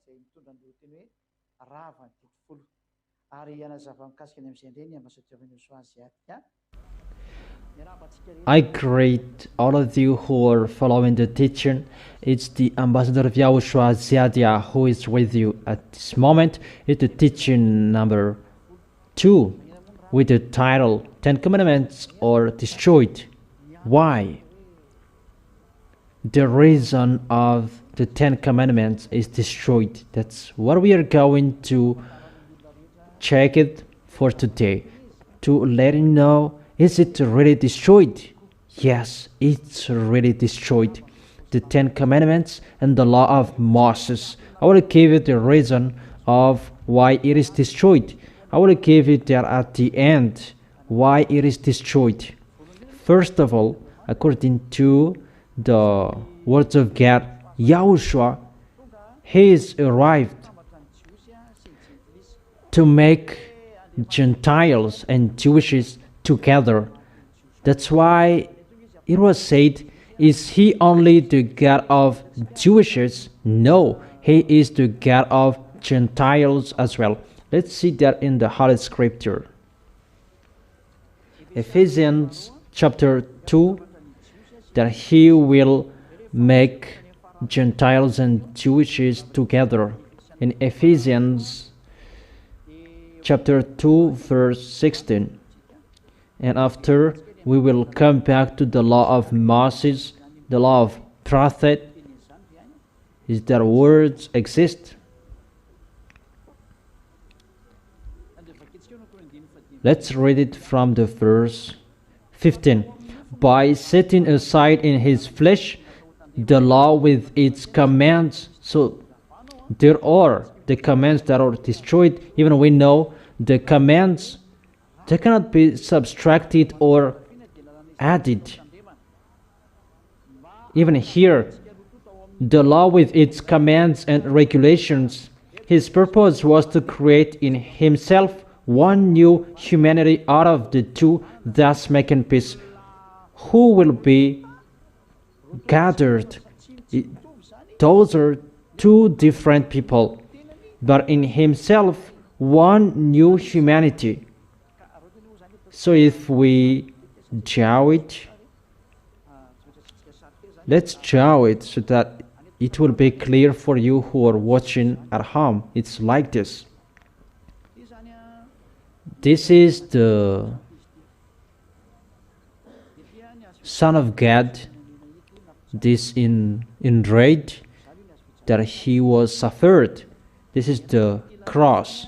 izay mitondra ny lohateny hoe rava ny titofolo ary anazava mikasika ny amin'izay indray ny ambassadeur YAHOSHUAH asiatique. I greet all of you who are following the teaching. It's the ambassador of YAHOSHUAH Ziadia who is with you at this moment. It's the teaching number 2 with the title 10 Commandments are destroyed. Why? The reason of the 10 Commandments is destroyed. That's what we are going to check it for today, to let you know, is it really destroyed? Yes, it's really destroyed. The 10 Commandments and the law of Moses. I will give you the reason of why it is destroyed. I will give you there at the end why it is destroyed. First of all, according to the words of God, YAHOSHUAH, he is arrived to make Gentiles and Jews together. That's why it was said, is he only the God of Jews? No, he is the God of Gentiles as well. Let's see that in the Holy Scripture. Ephesians chapter 2, that he will make Gentiles and Jews together. In Ephesians chapter 2 verse 16. And after we will come back to the law of Moses, the law of prophet. Is there words exist? Let's read it from the verse 15. By setting aside in his flesh the law with its commands. So there are the commands that are destroyed. Even we know the commands, they cannot be subtracted or added. Even here, the law with its commands and regulations, his purpose was to create in himself one new humanity out of the two, thus making peace, who will be gathered. Those are two different people, but in himself one new humanity. So if we draw it, let's draw it so that it will be clear for you who are watching at home. It's like this. This is the Son of God. This in red that he was suffered. This is the cross.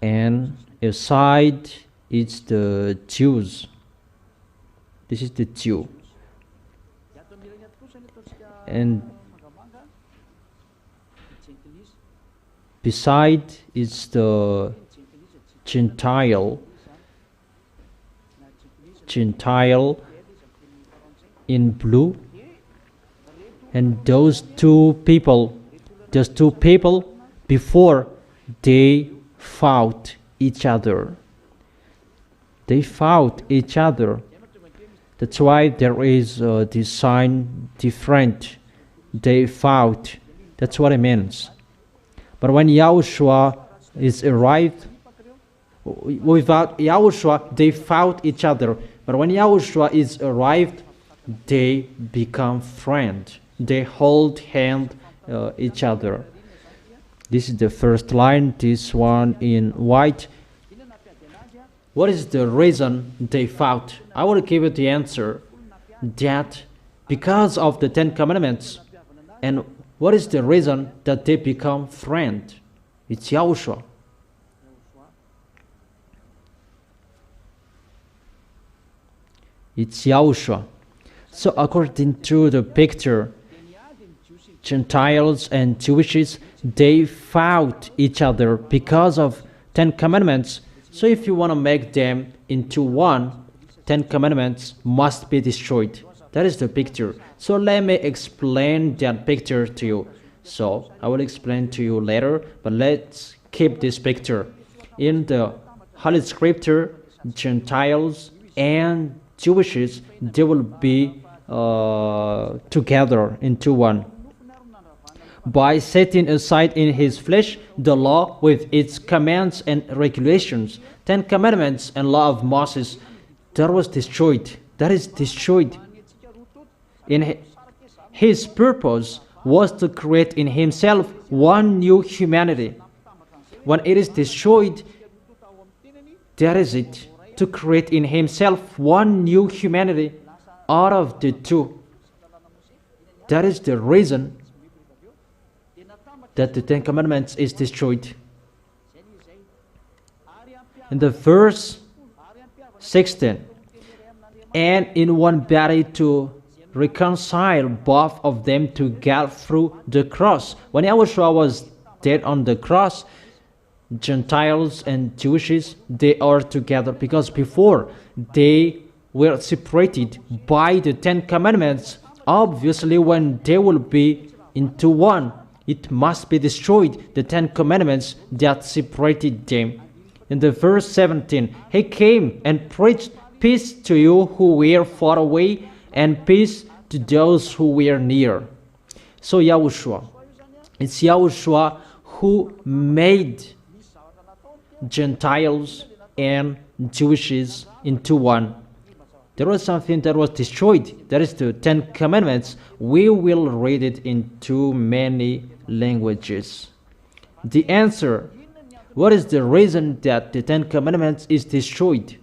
And aside it's the Jews. This is the Jew. And beside is the Gentile in blue. And those two people before they fought each other. They fought each other. That's why there is this sign different. They fought. That's what it means. But when YAHOSHUAH is arrived, without YAHOSHUAH, they fought each other. But when YAHOSHUAH is arrived, they become friends. They hold hand each other. This is the first line, this one in white. What is the reason they fought? I will give you the answer, that because of the 10 Commandments. And what is the reason that they become friends? It's YAHOSHUAH. It's YAHOSHUAH. So according to the picture, Gentiles and Jews, they fought each other because of 10 Commandments. So if you want to make them into one, 10 Commandments must be destroyed. That is the picture. So let me explain that picture to you. So I will explain to you later, but let's keep this picture. In the Holy Scripture, Gentiles and Jews, they will be together into one. by setting aside in his flesh the law with its commands and regulations. 10 commandments and law of Moses, that was destroyed. That is destroyed. In his purpose was to create in himself one new humanity. When it is destroyed, that is it, to create in himself one new humanity out of the two. That is the reason that the 10 Commandments is destroyed. In the verse 16, and in one body to reconcile both of them to God through the cross. When YAHOSHUAH was dead on the cross, Gentiles and Jewishes, they are together, because before they were separated by the 10 Commandments. Obviously, when they will be into one, it must be destroyed, the 10 Commandments that separated them. In the verse 17, he came and preached peace to you who were far away and peace to those who were near. So YAHOSHUAH, it's YAHOSHUAH who made Gentiles and Jewishes into one. There was something that was destroyed. That is the 10 Commandments. We will read it in too many languages. The answer, what is the reason that the 10 Commandments is destroyed?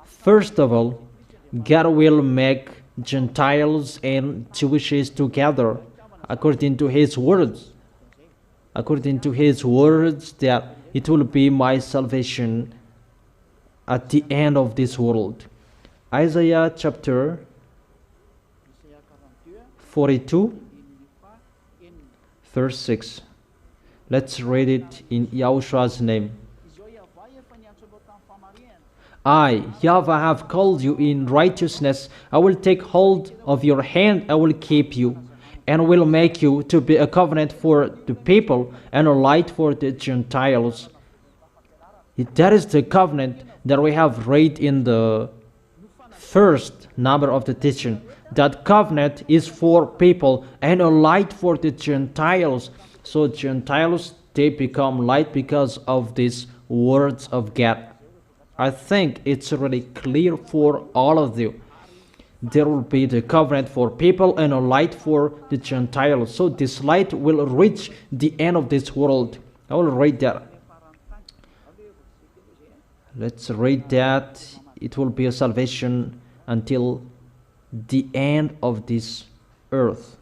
First of all, God will make Gentiles and Jewishes together according to his words. According to his words, that it will be my salvation at the end of this world. Isaiah chapter 42, verse 6. Let's read it in YAHOSHUAH's name. I, YAHVAH, have called you in righteousness. I will take hold of your hand, I will keep you, and will make you to be a covenant for the people and a light for the Gentiles. That is the covenant that we have read in the first number of the teaching. That covenant is for people and a light for the Gentiles. So Gentiles, they become light because of these words of God. I think it's really clear for all of you. There will be the covenant for people and a light for the Gentiles. So this light will reach the end of this world. I will read that. Let's read that. It will be a salvation until the end of this earth.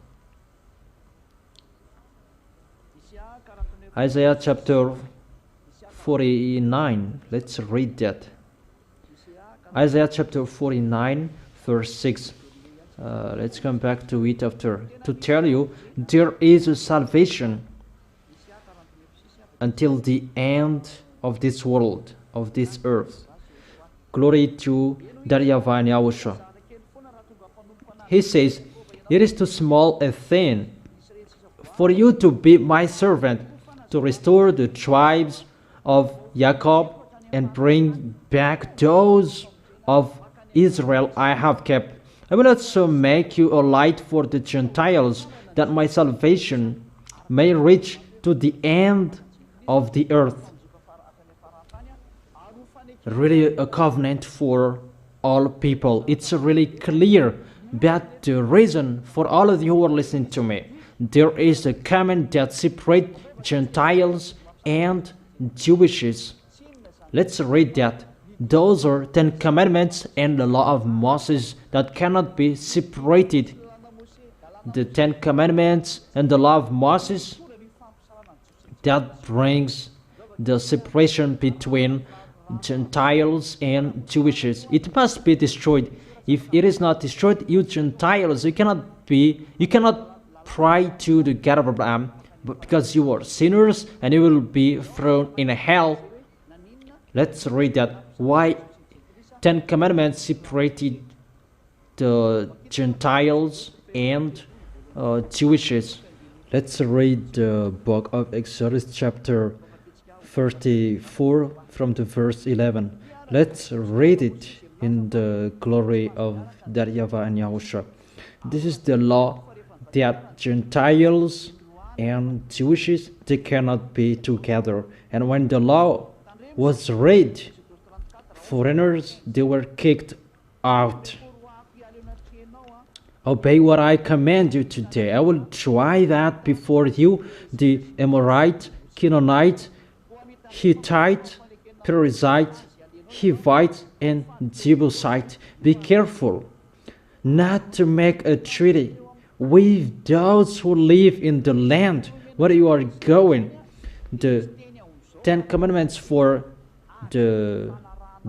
Isaiah chapter 49. Let's read that. Isaiah chapter 49, verse 6. Let's come back to it after to tell you there is a salvation until the end of this world, of this earth. Glory to YAHVAH and YAHOSHUAH. He says, it is too small a thing for you to be my servant, to restore the tribes of Jacob and bring back those of Israel I have kept. I will also make you a light for the Gentiles, that my salvation may reach to the end of the earth. Really a covenant for all people. It's really clear that the reason for all of you who are listening to me, there is a command that separates Gentiles and Jewishes. Let's read that. Those are 10 Commandments and the law of Moses that cannot be separated. The 10 Commandments and the law of Moses, that brings the separation between Gentiles and Jewishes. It must be destroyed. If it is not destroyed, you Gentiles, you cannot pray to the God of Abraham, but because you are sinners and you will be thrown in hell. Let's read that. Why 10 Commandments separated the Gentiles and Jewishes. Let's read the book of Exodus chapter 34 from the verse 11. Let's read it in the glory of YAHVAH and YAHOSHUAH. This is the law that Gentiles and Jewish, they cannot be together. And when the law was read, foreigners, they were kicked out. Obey what I command you today. I will try that before you, the Amorite, Canaanite, Hittite, Perizzite, Hivite, and Jebusite. Be careful not to make a treaty with those who live in the land where you are going. The 10 Commandments for the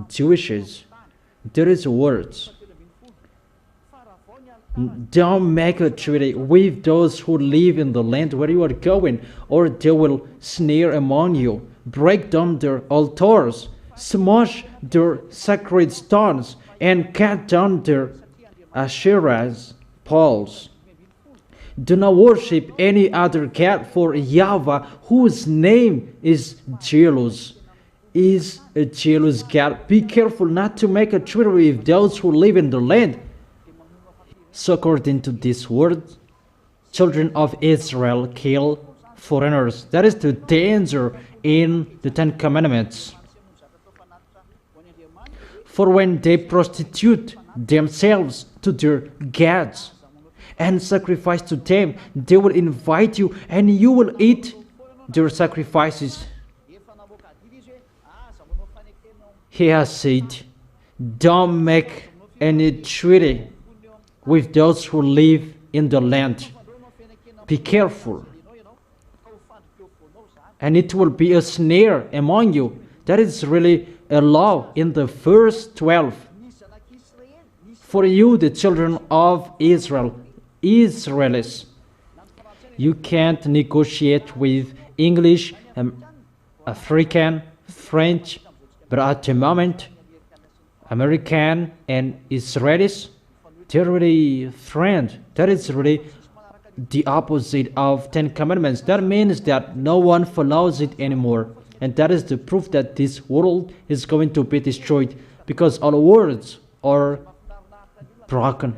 Jewishes, there is words. Don't make a treaty with those who live in the land where you are going, or they will sneer among you, break down their altars, smash their sacred stones, and cut down their Asherah's poles. Do not worship any other god, for YAHVAH, whose name is jealous, is a jealous God. Be careful not to make a treaty with those who live in the land. So according to this word, children of Israel kill foreigners. That is the danger in the 10 Commandments. For when they prostitute themselves to their gods and sacrifice to them, they will invite you and you will eat their sacrifices. He has said, don't make any treaty with those who live in the land. Be careful. And it will be a snare among you. That is really a law in the verse 12. For you, the children of Israel, Israelis, you can't negotiate with English, African, French, but at the moment, American and Israelis, they're really friends. That is really the opposite of 10 Commandments. That means that no one follows it anymore. And that is the proof that this world is going to be destroyed, because all words are broken.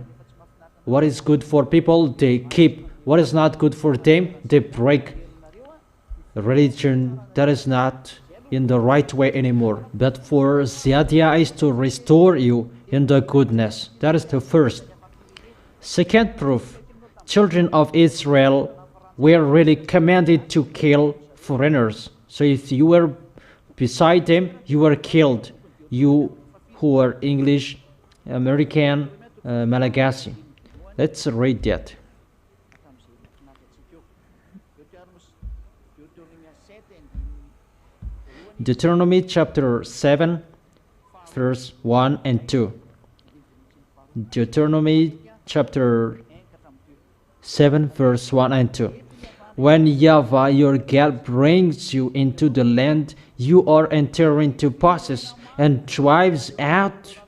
What is good for people, they keep. What is not good for them, they break. Religion, that is not in the right way anymore. But for the idea is to restore you in the goodness. That is the first. Second proof, children of Israel were really commanded to kill foreigners. So if you were beside them, you were killed. You who are English, American, Malagasy. Let's read that. Deuteronomy chapter 7, verse 1 and 2. Deuteronomy chapter 7, verse 1 and 2. When YAHVAH your God brings you into the land you are entering to possess, and drives out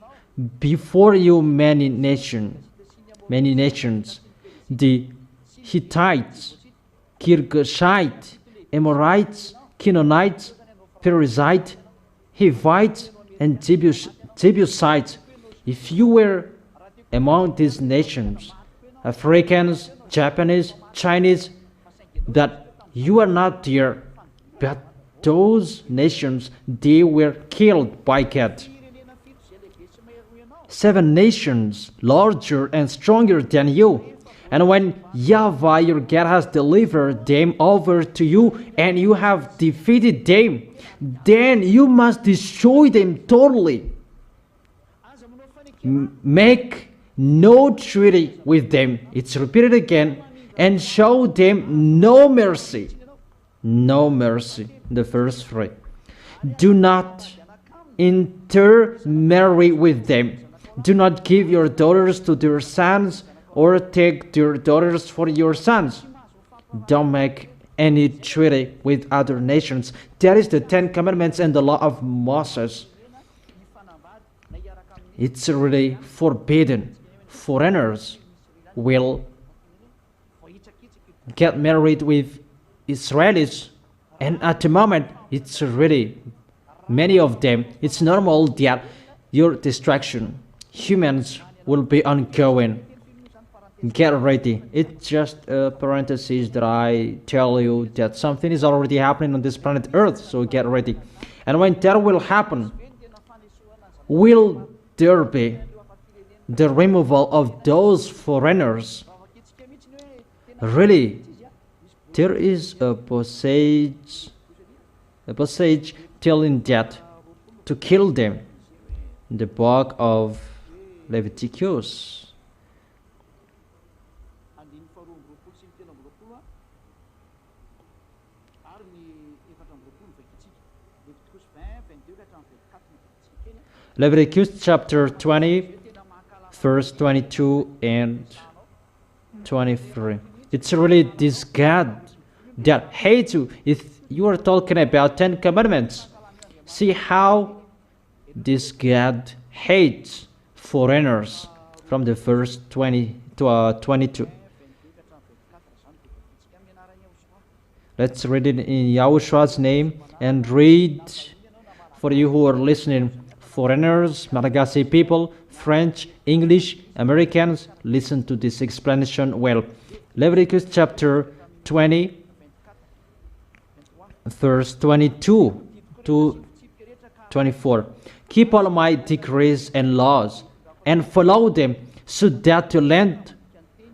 before you many nations, the Hittites, Girgashites, Amorites, Canaanites, Perizzite, Hivites, and Jebusites. If you were among these nations, Africans, Japanese, Chinese, that you are not there, but those nations, they were killed by God. 7 nations larger and stronger than you. And when YAHVAH your God has delivered them over to you and you have defeated them, then you must destroy them totally. Make no treaty with them. It's repeated again. And show them no mercy. No mercy. The verse 3. Do not intermarry with them. Do not give your daughters to their sons, or take their daughters for your sons. Don't make any treaty with other nations. That is the 10 Commandments and the law of Moses. It's really forbidden. Foreigners will get married with Israelis, and at the moment, it's really many of them. It's normal that your destruction, humans, will be ongoing. Get ready. It's just a parenthesis that I tell you that something is already happening on this planet Earth, so get ready. And when that will happen, will there be the removal of those foreigners? Really, there is a passage telling that to kill them in the book of Leviticus. Leviticus chapter 20, verse 22 and 23. It's really this God that hates you. If you are talking about 10 commandments, see how this God hates foreigners from the verse 20 to 22. Let's read it in YAHOSHUAH's name and read for you who are listening. Foreigners, Malagasy people, French, English, Americans, listen to this explanation well. Leviticus chapter 20, verse 22 to 24. Keep all my decrees and laws and follow them, so that the land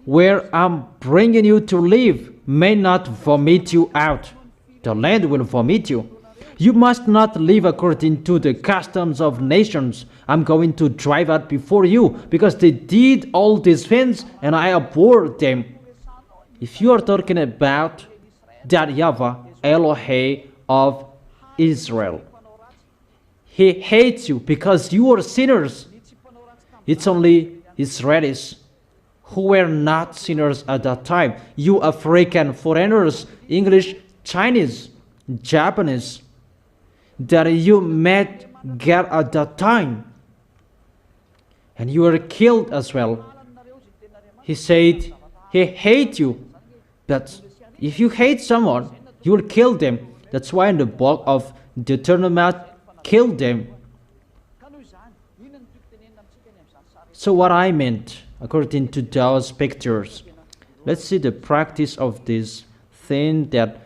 where I'm bringing you to live may not vomit you out. The land will vomit you. You must not live according to the customs of nations I'm going to drive out before you, because they did all these things and I abhorred them. If you are talking about that YAHVAH, Elohim of Israel, He hates you because you are sinners. It's only Israelis who were not sinners at that time. You African foreigners, English, Chinese, Japanese, that you met God at that time, and you were killed as well. He said He hates you, but if you hate someone, you will kill them. That's why in the book of Deuteronomy, kill them. So what I meant, according to those pictures, let's see the practice of this thing that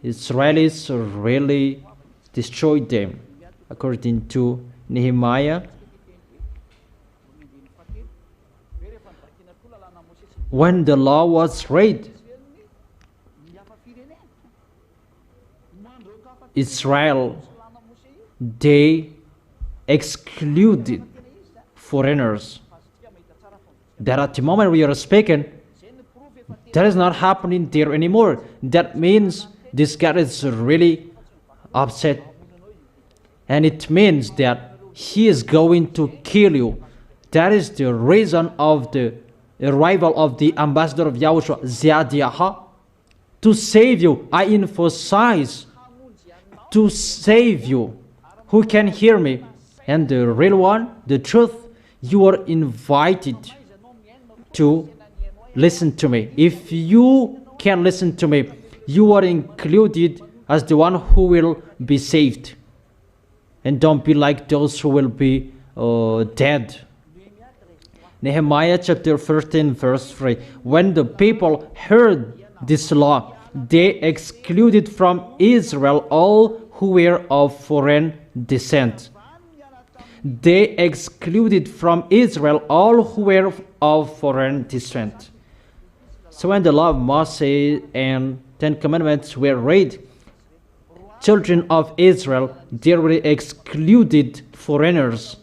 Israelis really destroyed them, according to Nehemiah. When the law was read, Israel, they excluded foreigners. That at the moment we are speaking, that is not happening there anymore. That means this God is really upset, and it means that He is going to kill you. That is the reason of the arrival of the ambassador of YAHOSHUAH, Ziyadiah, to save you. I emphasize, to save you. Who can hear me? And the real one, the truth, you are invited to listen to me. If you can listen to me, you are included as the one who will be saved. And don't be like those who will be dead. Nehemiah chapter 13 verse 3. When the people heard this law, they excluded from Israel all who were of foreign descent. They excluded from Israel all who were of foreign descent. So when the law of Moses and 10 Commandments were read, children of Israel, they were excluded foreigners.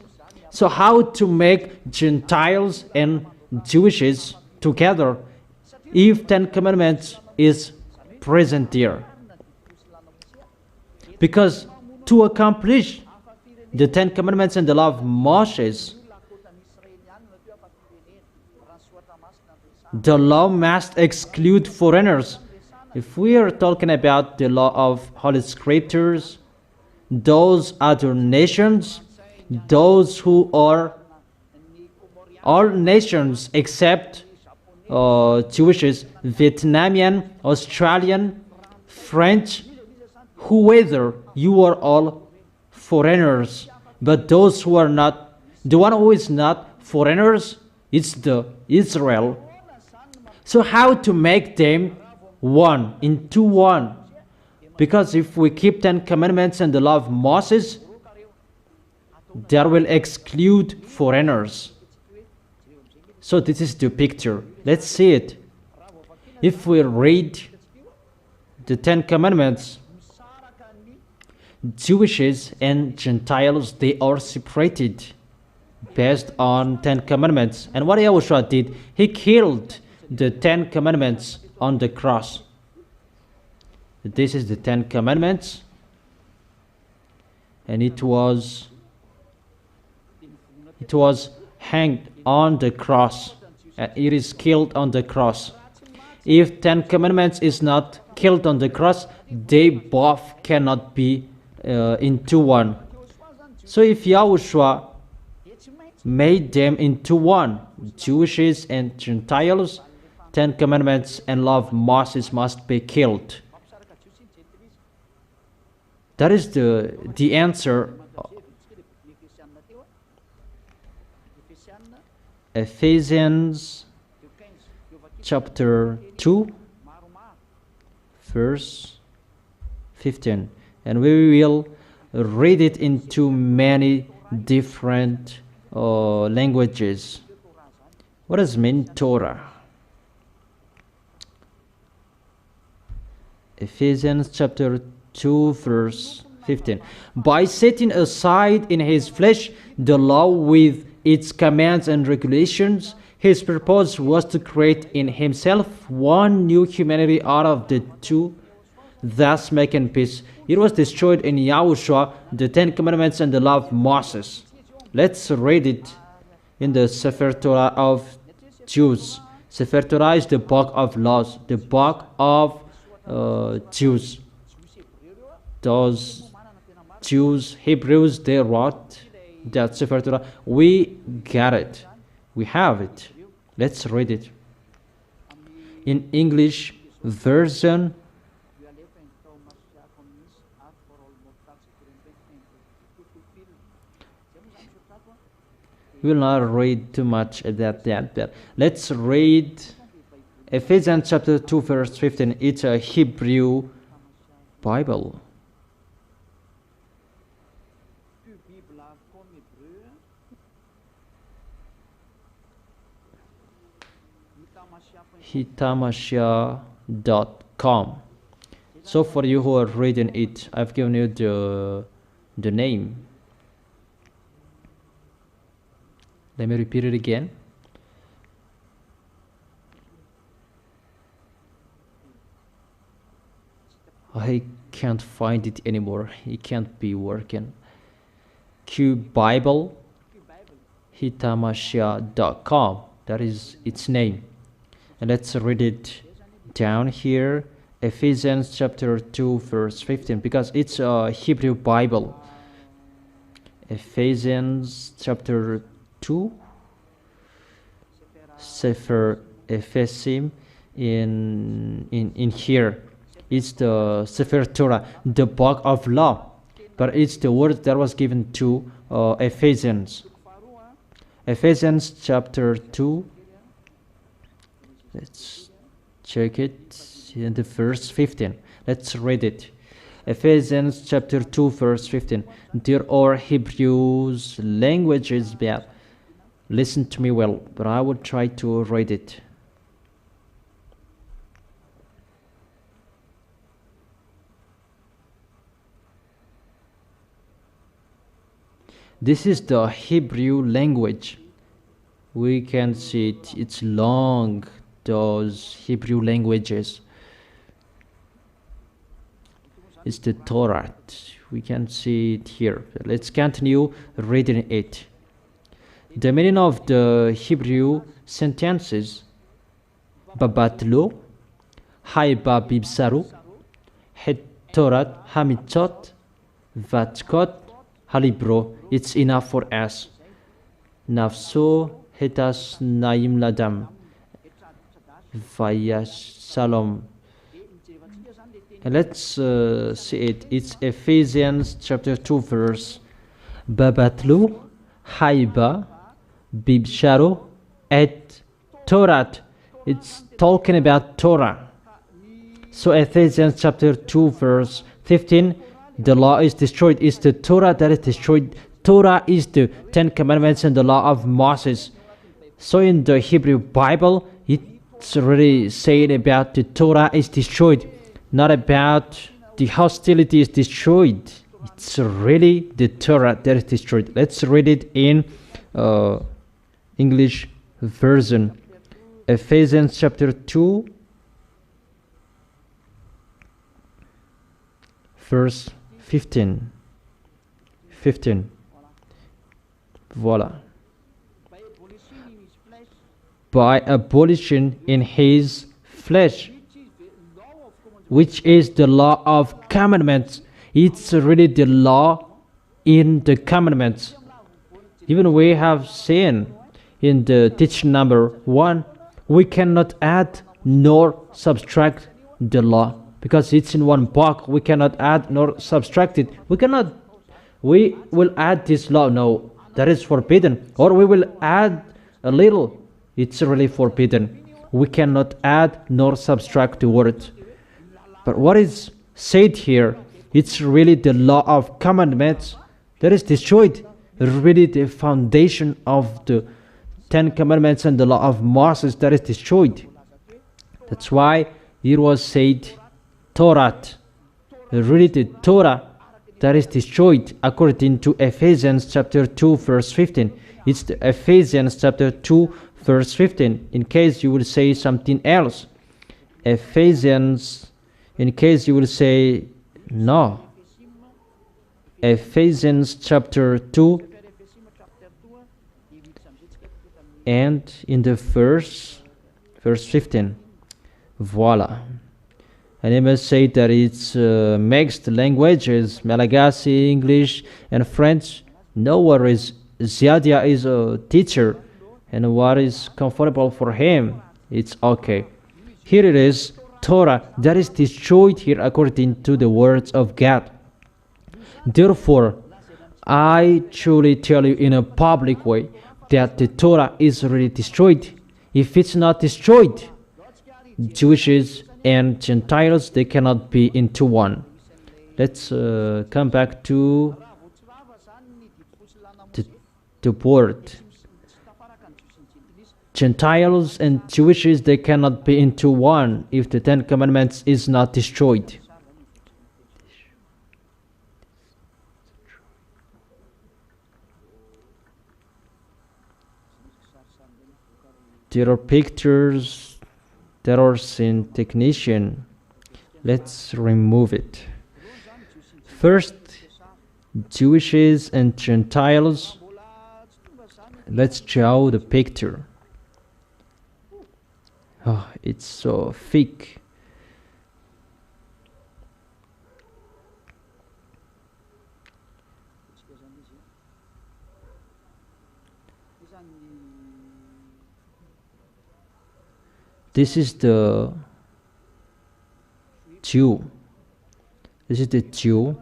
So how to make Gentiles and Jewishes together if 10 Commandments is present there? Because to accomplish the 10 Commandments and the law of Moses, the law must exclude foreigners. If we are talking about the law of Holy Scriptures, those other nations, those who are all nations except Jewishes, Vietnamian, Australian, French, whoever, you are all foreigners. But those who are not, the one who is not foreigners, it's the Israel. So how to make them one, into one? Because if we keep 10 commandments and the law of Moses, that will exclude foreigners. So this is the picture. Let's see it. If we read the 10 commandments, Jews and Gentiles, they are separated based on 10 commandments. And what YAHOSHUAH did, he killed the 10 commandments on the cross. This is the 10 commandments, and it was hanged on the cross, and it is killed on the cross. If 10 commandments is not killed on the cross, they both cannot be into one. So if YAHOSHUAH made them into one, Jews and Gentiles, 10 commandments and law of Moses must be killed. That is the answer. Ephesians chapter 2 verse 15, and we will read it into many different languages. What does mean Torah? Ephesians chapter 2 verse 15. By setting aside in his flesh the law with its commands and regulations, his purpose was to create in himself one new humanity out of the two, thus making peace. It was destroyed in YAHOSHUAH, the 10 commandments and the law of Moses. Let's read it in the Sefer Torah of Jews. Sefer Torah is the book of laws, the book of Jews. Those Jews, Hebrews, they wrote that Sefer Torah. We got it. We have it. Let's read it. In English version, we will not read too much of that. Let's read Ephesians chapter 2 verse 15. It's a Hebrew Bible. hitamashia.com. So for you who are reading it, I've given you the name. Let me repeat it again. I can't find it anymore. It can't be working. Q Bible, hitamashia.com. That is its name. And let's read it down here. Ephesians chapter 2 verse 15, because it's a Hebrew Bible. Ephesians chapter 2, Sefer Ephesim in here. It's the Sefer Torah, the book of law, but it's the word that was given to Ephesians. Ephesians chapter 2, let's check it in the verse 15. Let's read it. Ephesians chapter 2 verse 15. There are Hebrews languages bad. Listen to me well, but I will try to read it. This is the Hebrew language. We can see it. It's long, those Hebrew languages. It's the Torah. We can see it here. Let's continue reading it. The meaning of the Hebrew sentences: Babatlo, Haiba Bibsaru, Hetorat Hamitzot, Vatkot, Halibro. It's enough for us. Nafso Hetas Naim Ladam, Vayash Salom. And let's see it. It's Ephesians chapter 2 verse. Babatlu, Haiba, Bibsharu, et Torat. It's talking about Torah. So Ephesians chapter 2 verse 15, the law is destroyed. It's the Torah that is destroyed. Torah is the 10 commandments and the law of Moses. So in the Hebrew Bible, it's really saying about the Torah is destroyed, not about the hostility is destroyed. It's really the Torah that is destroyed. Let's read it in English version. Ephesians chapter 2 verse 15. Voila. By abolishing in his flesh, which is the law of commandments. It's really the law in the commandments. Even we have seen in the teaching number 1, we cannot add nor subtract the law because it's in one book. We cannot add nor subtract it. We will add this law. No, that is forbidden. Or we will add a little. It's really forbidden. We cannot add nor subtract the word. But what is said here, it's really the law of commandments that is destroyed. Really the foundation of the 10 commandments and the law of Moses that is destroyed. That's why it was said Torah. Really the Torah that is destroyed according to Ephesians chapter 2 verse 15. It's the Ephesians chapter 2 verse 15. In case you will say something else. Ephesians, in case you will say no. Ephesians chapter 2 and in the verse 15. Voila. And I must say that it's mixed languages, Malagasy, English, and French. No worries. Ziadia is a teacher, and what is comfortable for him, it's okay. Here it is, Torah, that is destroyed here according to the words of God. Therefore, I truly tell you in a public way that the Torah is really destroyed. If it's not destroyed, Jews and Gentiles, they cannot be into one. Let's come back to the word. Gentiles and Jews, they cannot be into one if the 10 commandments is not destroyed. There are pictures that are in technician. Let's remove it. First, Jews and Gentiles. Let's draw the picture. Oh, it's so thick. This is the Jew. This is the Jew.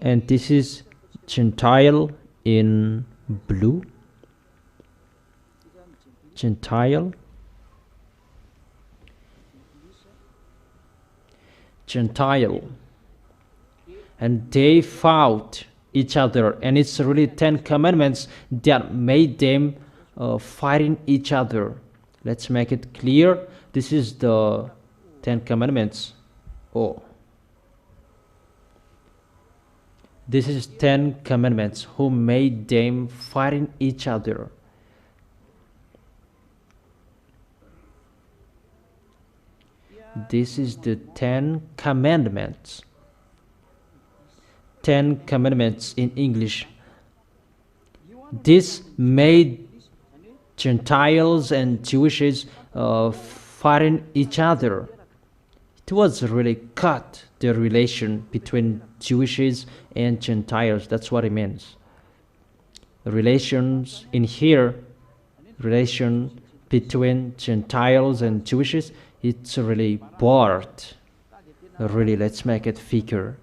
And this is Gentile in blue. Gentile. And they fought each other, and it's really 10 commandments that made them fighting each other. Let's make it clear. This is the 10 commandments. Oh, this is 10 commandments who made them fighting each other. This is the 10 commandments. 10 commandments in English. This made Gentiles and Jews fighting each other. It was really cut the relation between Jews and Gentiles. That's what it means. Relations in here, relation between Gentiles and Jews, it's really bored. Really, let's make it thicker.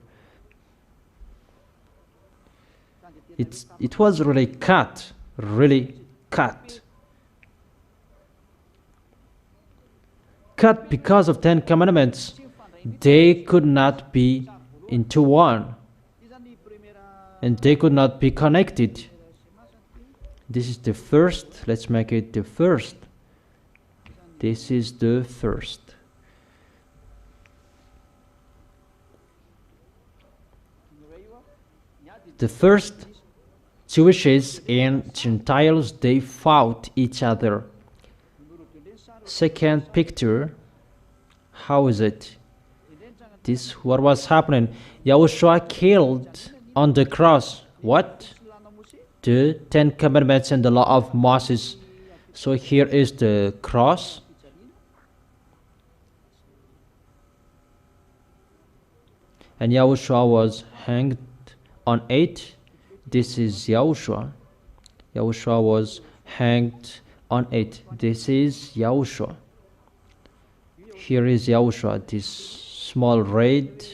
It was really cut, really cut. because of 10 commandments, they could not be into one, and they could not be connected. This is the first. Let's make it the first. This is the first. The first, Jews and Gentiles, they fought each other. Second picture, how is it? This what was happening. YAHOSHUAH killed on the cross what? The 10 commandments and the law of Moses. So here is the cross. And YAHOSHUAH was hanged on it. This is YAHOSHUAH. YAHOSHUAH was hanged on it. This is YAHOSHUAH. Here is YAHOSHUAH, this small red.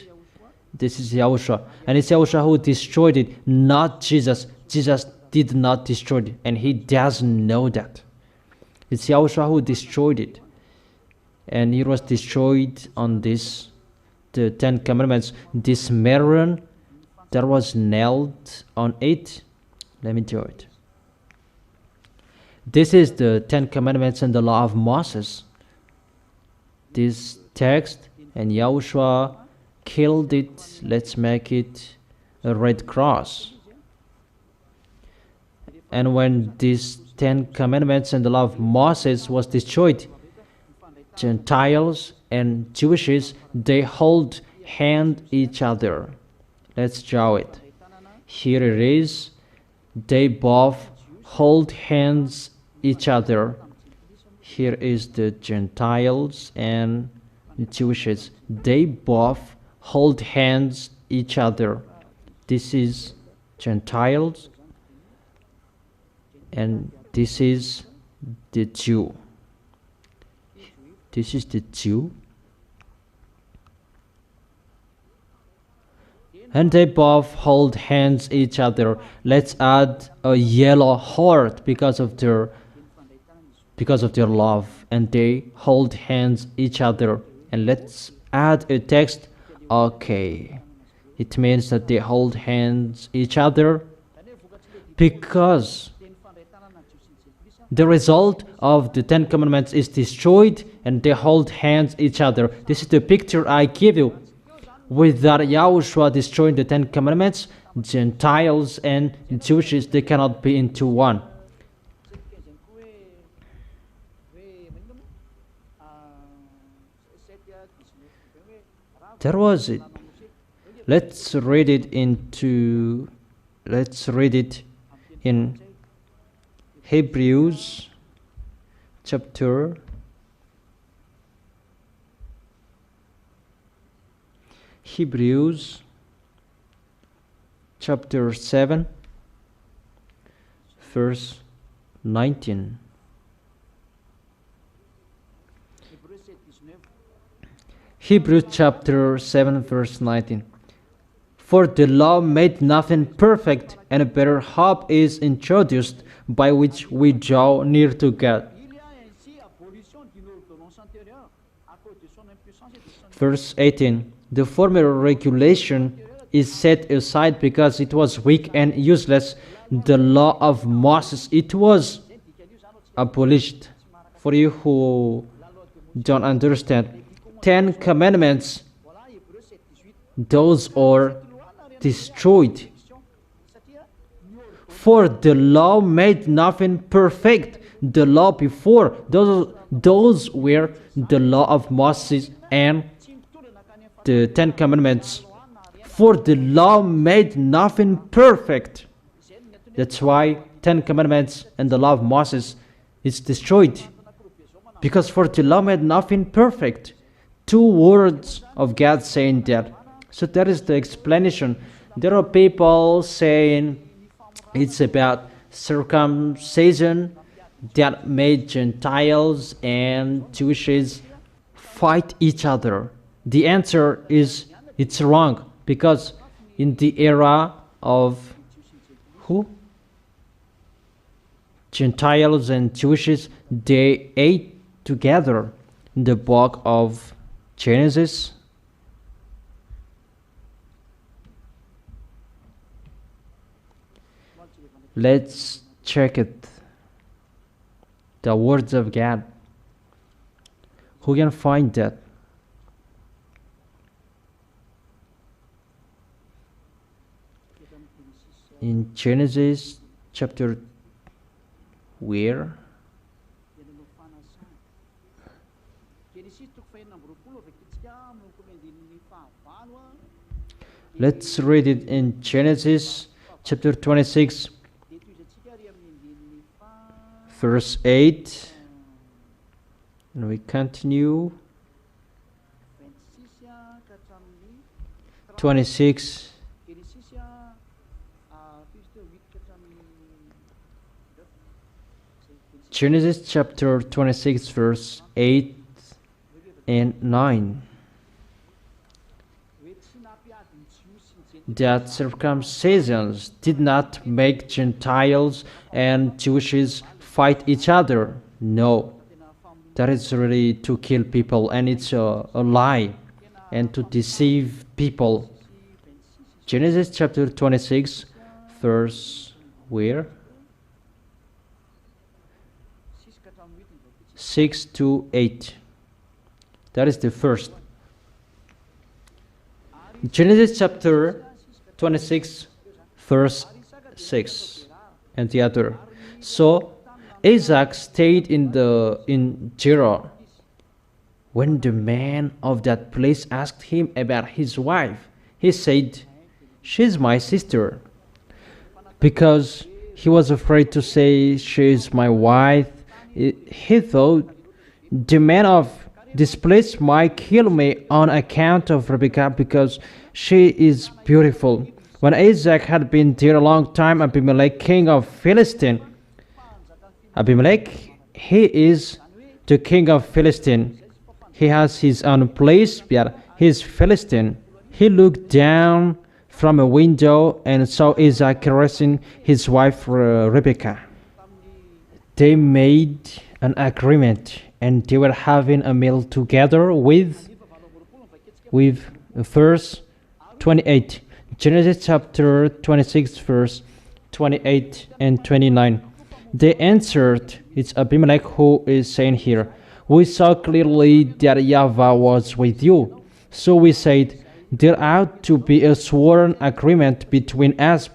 This is YAHOSHUAH. And it's YAHOSHUAH who destroyed it, not Jesus. Jesus did not destroy it, and he doesn't know that. It's YAHOSHUAH who destroyed it. And it was destroyed on this, the 10 commandments. This maron that was nailed on it. Let me do it. This is the 10 commandments and the law of Moses. This text, and YAHOSHUAH killed it. Let's make it a red cross. And when these 10 commandments and the law of Moses was destroyed, Gentiles and Jews, they hold hand each other. Let's draw it. Here it is. They both hold hands each other. Here is the Gentiles and Jews. They both hold hands each other. This is Gentiles, and this is the Jew. This is the Jew. And they both hold hands each other. Let's add a yellow heart because of their love, and they hold hands each other. And let's add a text. Okay, it means that they hold hands each other because the result of the 10 commandments is destroyed, and they hold hands each other. This is the picture I give you. Without YAHOSHUAH destroying the 10 commandments, Gentiles and Jews, they cannot be into one. That was it. Let's read it in Hebrews chapter 7 verse 19. Hebrews chapter 7 verse 19. For the law made nothing perfect, and a better hope is introduced, by which we draw near to God. Verse 18. The former regulation is set aside because it was weak and useless. The law of Moses, it was abolished. For you who don't understand, 10 commandments, those are destroyed. For the law made nothing perfect. The law before, those were the law of Moses and the 10 commandments. For the law made nothing perfect. That's why 10 commandments and the law of Moses is destroyed. Because for the law made nothing perfect. 2 words of God saying that. So that is the explanation. There are people saying it's about circumcision that made Gentiles and Jews fight each other. The answer is it's wrong, because in the era of who? Gentiles and Jews, they ate together. the book of Genesis. Let's check it. The words of God. Who can find that? In Genesis chapter where? Let's read it in Genesis chapter 26 verse 8, and we continue 26 Genesis chapter 26 verse 8 and 9. That circumcisions did not make Gentiles and Jews fight each other. No, that is really to kill people, and it's a lie and to deceive people. Genesis chapter 26 verse where? 6 to 8. That is the first. Genesis chapter 26 verse 6 and the other. So Isaac stayed in Gerar. When the man of that place asked him about his wife, he said, "She's my sister." Because he was afraid to say, "She is my wife," he thought, "The man of this place might kill me on account of Rebekah, because she is beautiful." When Isaac had been there a long time, Abimelech, king of Philistine, Abimelech, he is the king of Philistine. He has his own place, but he is Philistine. He looked down from a window and saw Isaac caressing his wife Rebekah. They made an agreement, and they were having a meal together with verse 28. Genesis chapter 26 verse 28 and 29. They answered, it's Abimelech who is saying here, "We saw clearly that YAHVAH was with you. So we said, there ought to be a sworn agreement between us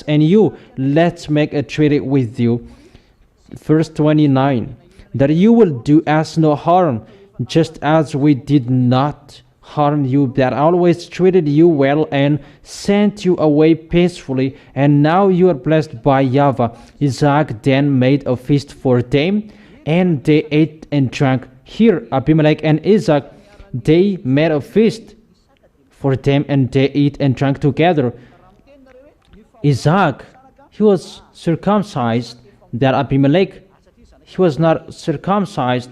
and you. Let's make a treaty with you." Verse 29. That you will do us no harm, just as we did not harm you, that always treated you well and sent you away peacefully, and now you are blessed by YAHVAH. Isaac then made a feast for them, and they ate and drank. Here, Abimelech and Isaac, they made a feast for them, and they ate and drank together. Isaac, he was circumcised, that Abimelech, he was not circumcised,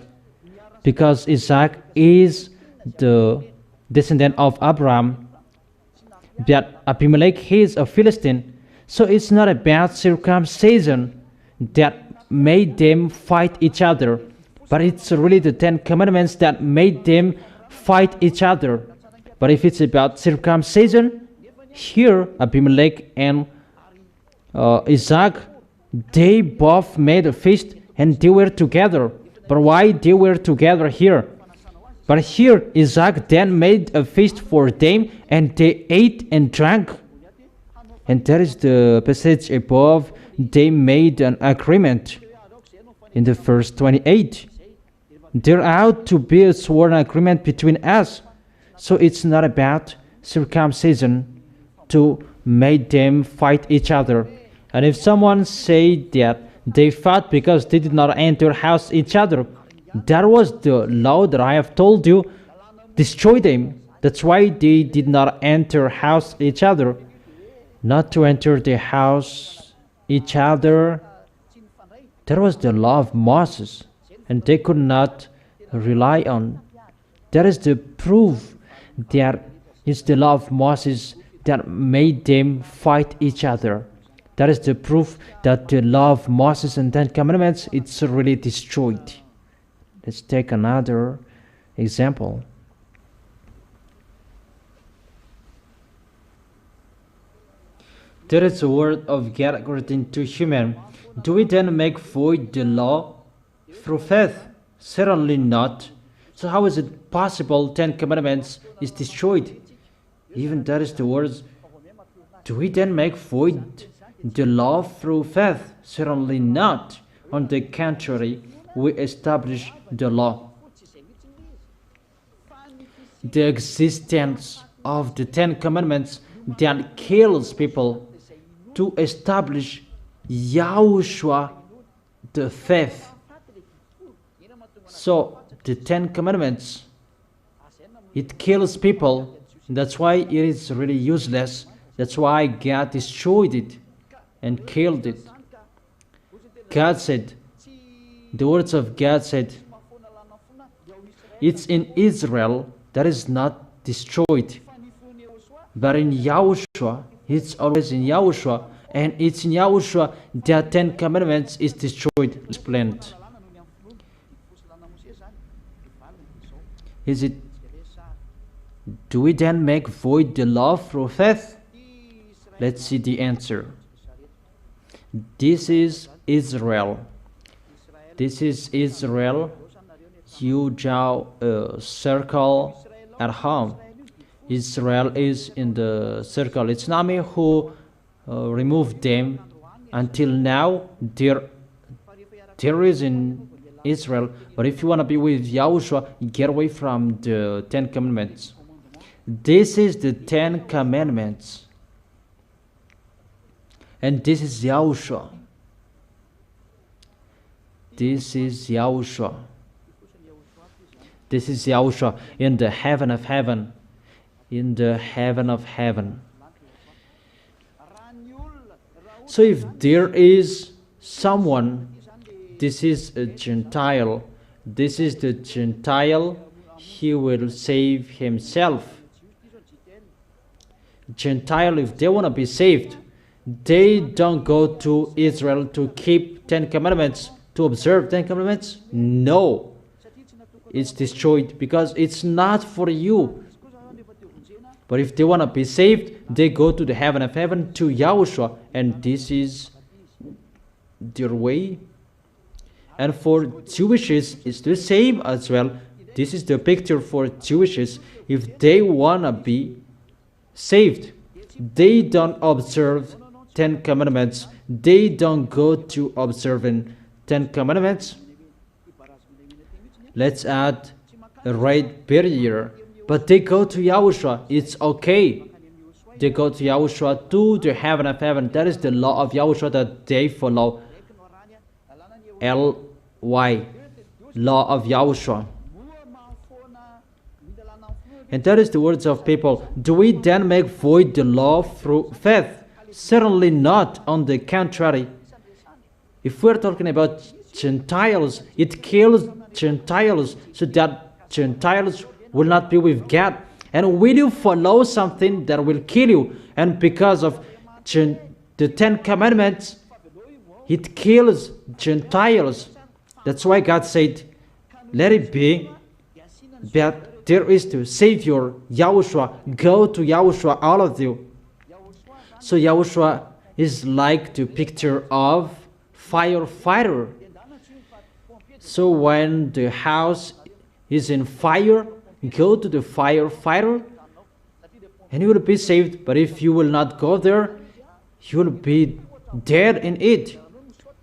because Isaac is the descendant of Abraham, but Abimelech, he is a Philistine. So it's not about circumcision that made them fight each other, but it's really the 10 commandments that made them fight each other. But if it's about circumcision, here Abimelech and Isaac, they both made a feast and they were together. But why they were together here? But here Isaac then made a feast for them, and they ate and drank. And that is the passage above. They made an agreement in the verse 28. There ought to be a sworn agreement between us. So it's not about circumcision to make them fight each other. And if someone say that they fought because they did not enter house each other, that was the law that I have told you, destroy them. That's why they did not enter house each other. Not to enter the house each other, that was the law of Moses, and they could not rely on. That is the proof that it's the law of Moses that made them fight each other. That is the proof that the law of Moses and 10 commandments, it's really destroyed. Let's take another example. There is a word of God according to human. Do we then make void the law through faith? Certainly not. So how is it possible 10 commandments is destroyed? Even that is the words. Do we then make void the law through faith? Certainly not. On the contrary, we establish the law. The existence of the 10 commandments that kills people to establish YAHOSHUAH, the faith. So the 10 commandments, it kills people. That's why it is really useless. That's why God destroyed it and killed it. God said, the words of God said, it's in Israel that is not destroyed, but in YAHOSHUAH, it's always in YAHOSHUAH, and it's in YAHOSHUAH that 10 commandments is destroyed, explained. Is it, do we then make void the law through faith? Let's see the answer. This is Israel. This is Israel. You draw a circle at home. Israel is in the circle. It's not me who removed them. Until now, there is in Israel. But if you want to be with YAHOSHUAH, get away from the 10 commandments. This is the 10 commandments. And this is YAHOSHUAH. This is YAHOSHUAH. This is YAHOSHUAH in the heaven of heaven. In the heaven of heaven. So if there is someone, this is a Gentile, this is the Gentile, he will save himself. Gentile, if they want to be saved, they don't go to Israel to keep 10 commandments, to observe 10 commandments. No, it's destroyed because it's not for you. But if they want to be saved, they go to the heaven of heaven, to YAHOSHUAH, and this is their way. And for Jewishes, it's the same as well. This is the picture for Jewishes. If they want to be saved, they don't observe 10 commandments. They don't go to observing 10 commandments. Let's add a right barrier. But they go to YAHOSHUAH. It's okay. They go to YAHOSHUAH, to the heaven of heaven. That is the law of YAHOSHUAH that they follow. L-Y, law of YAHOSHUAH. And that is the words of people. Do we then make void the law through faith? Certainly not. On the contrary. If we're talking about Gentiles, it kills Gentiles so that Gentiles will not be with God. And will you follow something that will kill you? And because of the 10 commandments, it kills Gentiles. That's why God said, let it be that there is the Savior, YAHOSHUAH. Go to YAHOSHUAH, all of you. So YAHOSHUAH is like the picture of firefighter. So when the house is in fire, go to the firefighter and you will be saved. But if you will not go there, you will be dead in it.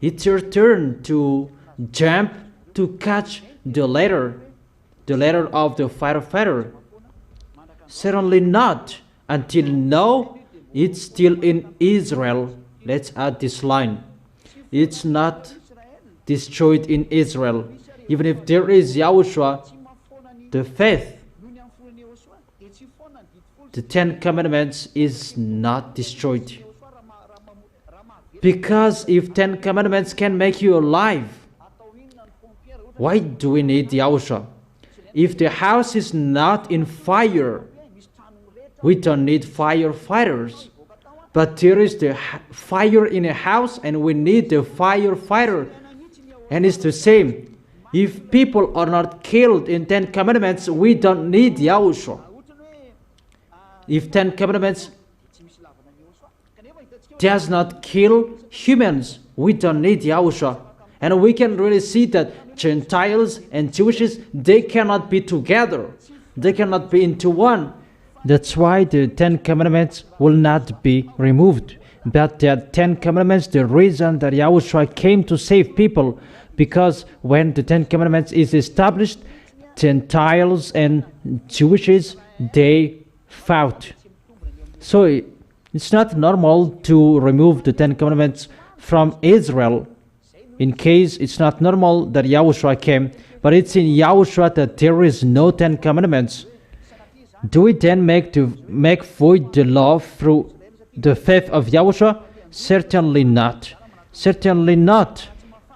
It's your turn to jump to catch the ladder of the firefighter. Certainly not. Until now, it's still in Israel. Let's add this line. It's not destroyed in Israel. Even if there is YAHOSHUAH, the faith, the 10 commandments is not destroyed. Because if 10 commandments can make you alive, why do we need YAHOSHUAH? If the house is not in fire, we don't need firefighters. But there is the fire in a house and we need the firefighter. And it's the same. If people are not killed in 10 commandments, we don't need Yahushua. If 10 commandments does not kill humans, we don't need Yahushua. And we can really see that Gentiles and Jewishes, they cannot be together. They cannot be into one. That's why the 10 commandments will not be removed. But the 10 commandments, the reason that Yahushua came to save people, because when the 10 commandments is established, Gentiles and Jewishes, they fought. So it's not normal to remove the 10 commandments from Israel. In case it's not normal that Yahushua came, but it's in Yahushua that there is no 10 commandments. Do we then make void the law through the faith of Yahushua? Certainly not. Certainly not.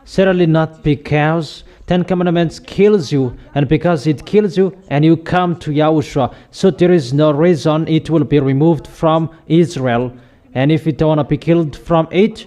Certainly not, because 10 commandments kills you, and because it kills you and you come to Yahushua, so there is no reason it will be removed from Israel. And if you don't want to be killed from it,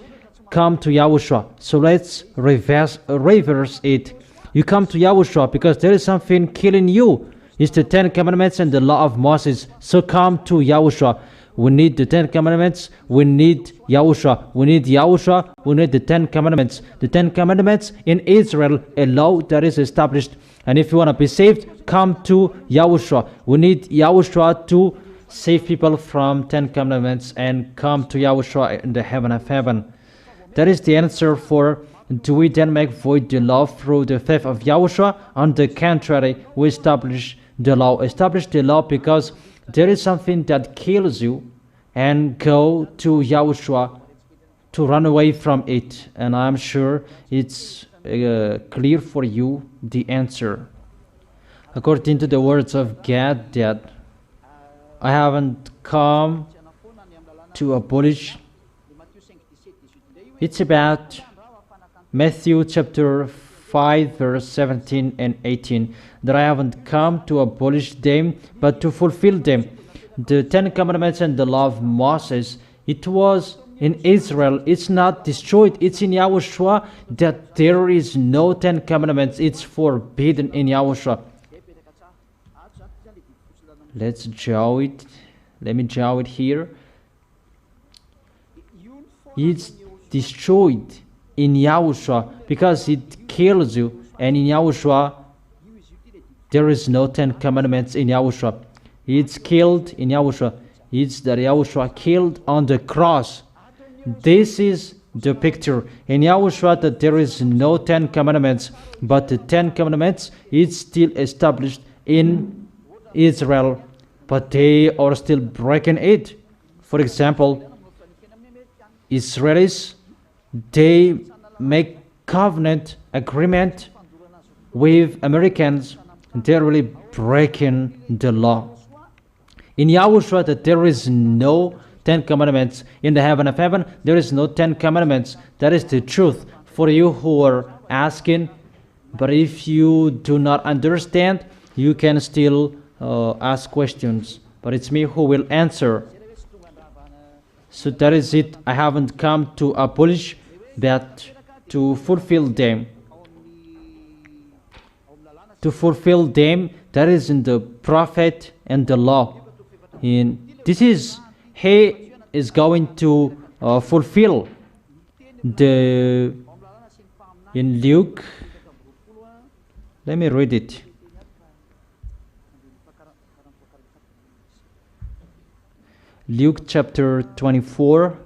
come to Yahushua. So let's reverse it. You come to Yahushua because there is something killing you. It's the 10 commandments and the law of Moses. So come to Yahushua. We need the 10 commandments. We need Yahushua. We need Yahushua. We need the 10 commandments. The 10 commandments in Israel, a law that is established. And if you want to be saved, come to Yahushua. We need Yahushua to save people from 10 commandments, and come to Yahushua in the heaven of heaven. That is the answer for, do we then make void the law through the faith of Yahushua? On the contrary, we establish the law. Establish the law because there is something that kills you, and go to Yahushua to run away from it. And I'm sure it's clear for you the answer. According to the words of God, that I haven't come to abolish. It's about Matthew chapter 5 verse 17 and 18, that I haven't come to abolish them, but to fulfill them. The 10 commandments and the law of Moses, it was in Israel. It's not destroyed. It's in Yahushua that there is no 10 commandments. It's forbidden in Yahushua. Let's draw it. Let me draw it here. It's destroyed in Yahushua because it kills you, and in Yahushua there is no 10 commandments in Yahushua. It's killed in Yahushua. It's that Yahushua killed on the cross. This is the picture in Yahushua, that there is no 10 commandments, but the 10 commandments is still established in Israel, but they are still breaking it. For example, Israelis, they make covenant agreement with Americans. They're really breaking the law. In Yahushua, that there is no 10 commandments. In the heaven of heaven, there is no 10 commandments. That is the truth for you who are asking. But if you do not understand, you can still ask questions. But it's me who will answer. So that is it. I haven't come to abolish, but to fulfill them. To fulfill them, that is in the prophet and the law. This is, he is going to fulfill the, in Luke, let me read it. Luke chapter 24,